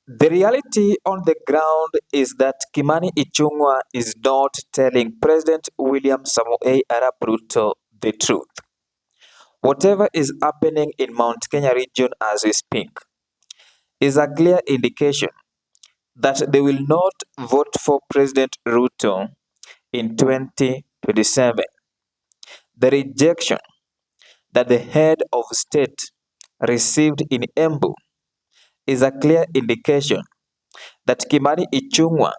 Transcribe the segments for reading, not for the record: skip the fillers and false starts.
The reality on the ground is that Kimani Ichung'wa is not telling President William Samoei Arap Ruto the truth. Whatever is happening in Mount Kenya region as we speak is a clear indication that they will not vote for President Ruto in 2027. The rejection that the head of state received in Embu is a clear indication that Kimani Ichung'wa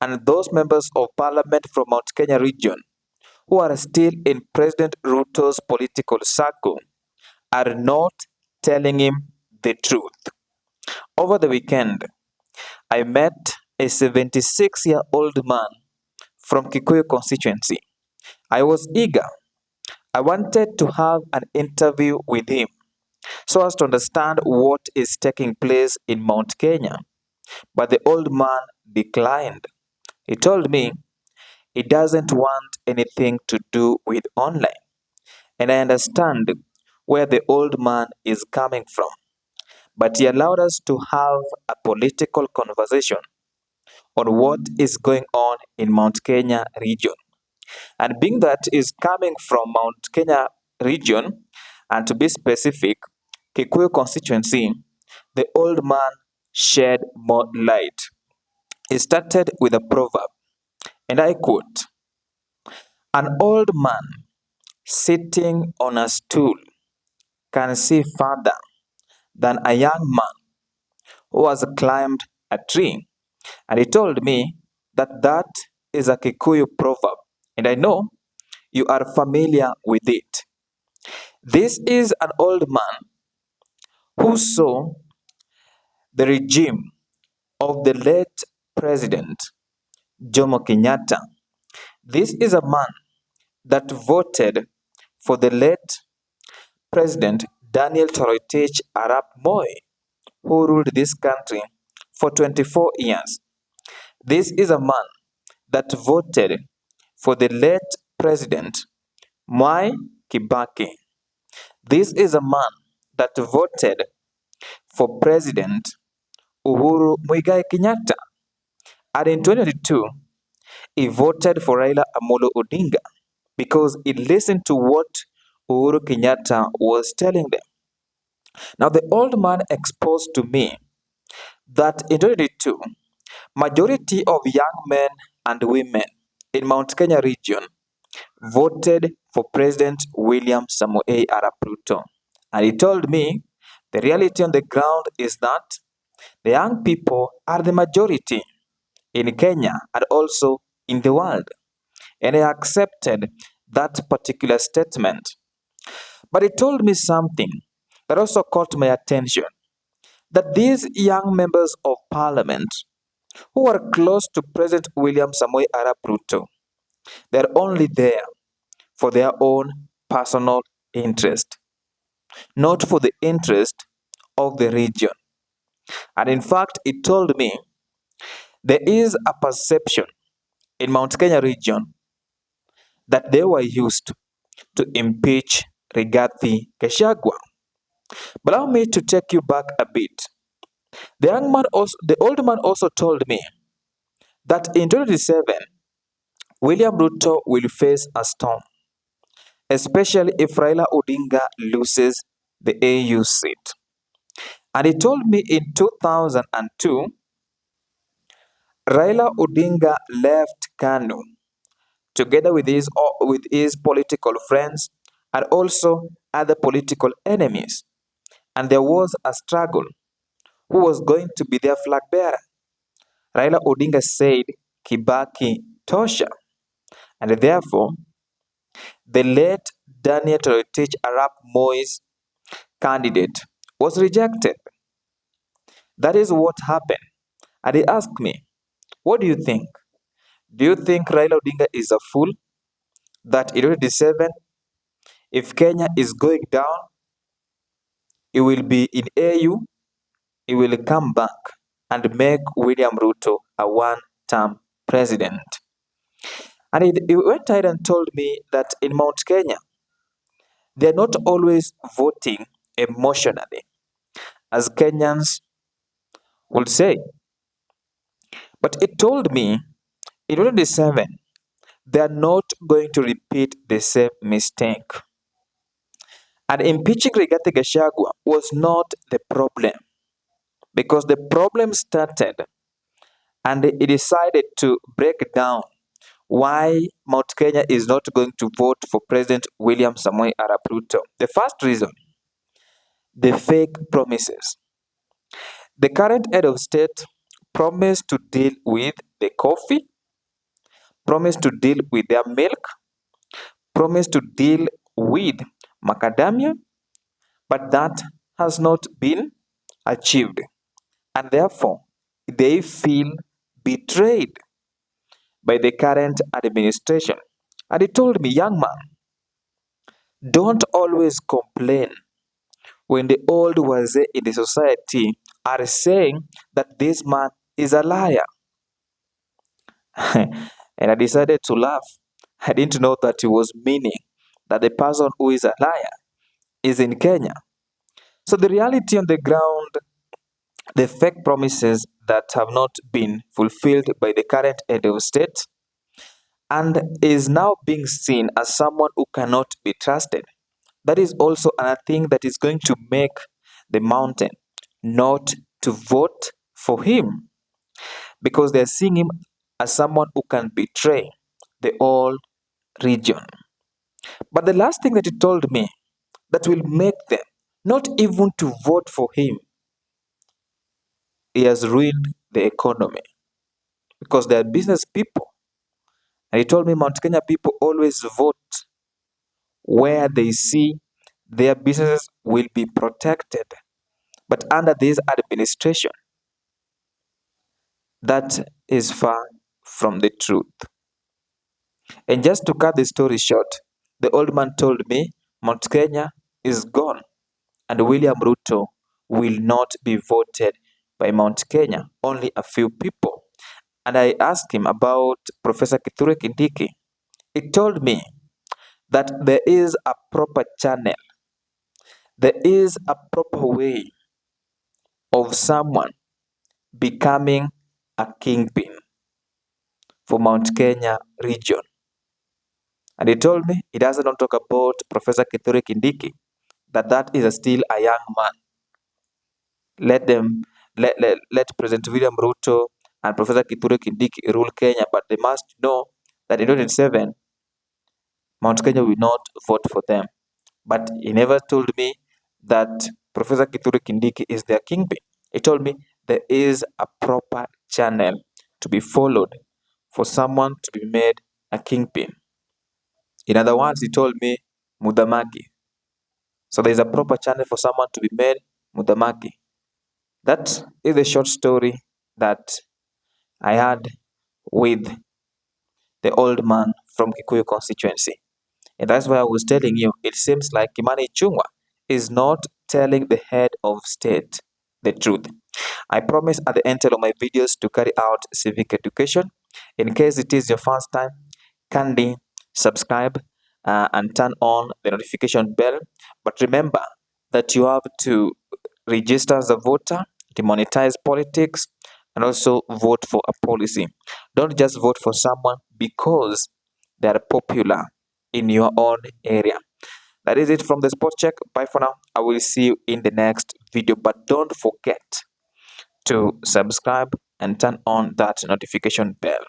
and those members of parliament from Mount Kenya region who are still in President Ruto's political circle are not telling him the truth. Over the weekend, I met a 76-year-old man from Kikuyu constituency. I was eager. I wanted to have an interview with him so as to understand what is taking place in Mount Kenya. But the old man declined. He told me he doesn't want anything to do with online. And I understand where the old man is coming from. But he allowed us to have a political conversation on what is going on in Mount Kenya region. And being that is coming from Mount Kenya region, and to be specific, Kikuyu constituency, the old man shed more light. He started with a proverb, and I quote, "An old man sitting on a stool can see farther than a young man who has climbed a tree." And he told me that that is a Kikuyu proverb, and I know you are familiar with it. This is an old man who saw the regime of the late President Jomo Kenyatta. This is a man that voted for the late President Daniel Toroitich Arap Moi, who ruled this country for 24 years. This is a man that voted for the late President Mwai Kibaki. This is a man that voted for President Uhuru Muigai Kenyatta. And in 2022, he voted for Raila Amolo Odinga because he listened to what Uhuru Kenyatta was telling them. Now, the old man exposed to me that in 2022, majority of young men and women in Mount Kenya region voted for President William Samoei Arap Ruto. And he told me the reality on the ground is that the young people are the majority in Kenya and also in the world. And I accepted that particular statement. But he told me something that also caught my attention, that these young members of parliament who are close to President William Samoei Arap Ruto, they're only there for their own personal interest, not for the interest of the region. And in fact, he told me there is a perception in Mount Kenya region that they were used to impeach Rigathi Gachagua. But allow me to take you back a bit. The old man also told me that in 2027, William Ruto will face a storm, especially if Raila Odinga loses the AU seat. And he told me in 2002, Raila Odinga left Kanu together with his political friends and also other political enemies. And there was a struggle. Who was going to be their flag bearer? Raila Odinga said Kibaki Tosha. And therefore, the late Daniel Toroitich Arap Moi's candidate was rejected. That is what happened. And he asked me, what do you think? Do you think Raila Odinga is a fool? That in 2027, if Kenya is going down, he will be in AU, he will come back and make William Ruto a one-term president. And he went ahead and told me that in Mount Kenya, they're not always voting emotionally, as Kenyans would say. But it told me in 2027 they are not going to repeat the same mistake. And impeaching Rigathi Gachagua was not the problem because the problem started and it decided to break down why Mount Kenya is not going to vote for President William Samoei Arap Ruto. The first reason, the fake promises. The current head of state promised to deal with the coffee, promised to deal with their milk, promised to deal with macadamia, but that has not been achieved. And therefore, they feel betrayed by the current administration. And he told me, young man, don't always complain when the old ones in the society are saying that this man is a liar. And I decided to laugh. I didn't know that he was meaning that the person who is a liar is in Kenya. So the reality on the ground, the fake promises that have not been fulfilled by the current head of state and is now being seen as someone who cannot be trusted. That is also another thing that is going to make the mountain not to vote for him because they're seeing him as someone who can betray the whole region. But the last thing that he told me that will make them not even to vote for him, he has ruined the economy because they are business people. And he told me Mount Kenya people always vote where they see their businesses will be protected. But under this administration, that is far from the truth. And just to cut the story short, the old man told me Mount Kenya is gone and William Ruto will not be voted by Mount Kenya, only a few people. And I asked him about Professor Kithure Kindiki. He told me that there is a proper channel, there is a proper way of someone becoming a kingpin for Mount Kenya region. And he told me he doesn't talk about Professor Kithure Kindiki, that is still a young man. Let them let President William Ruto and Professor Kithure Kindiki rule Kenya, but they must know that in 2027 Mount Kenya will not vote for them. But he never told me that Professor Kithure Kindiki is their kingpin. He told me there is a proper channel to be followed for someone to be made a kingpin. In other words, he told me Mudamaki. So there is a proper channel for someone to be made Mudamaki. That is the short story that I had with the old man from Kikuyu constituency. And that's why I was telling you, it seems like Kimani Ichung'wa is not telling the head of state the truth. I promise at the end of my videos to carry out civic education. In case it is your first time, kindly subscribe and turn on the notification bell. But remember that you have to register as a voter, demonetize politics, and also vote for a policy. Don't just vote for someone because they are popular in your own area. That is it from the spot check. Bye for now. I will see you in the next video. But don't forget to subscribe and turn on that notification bell.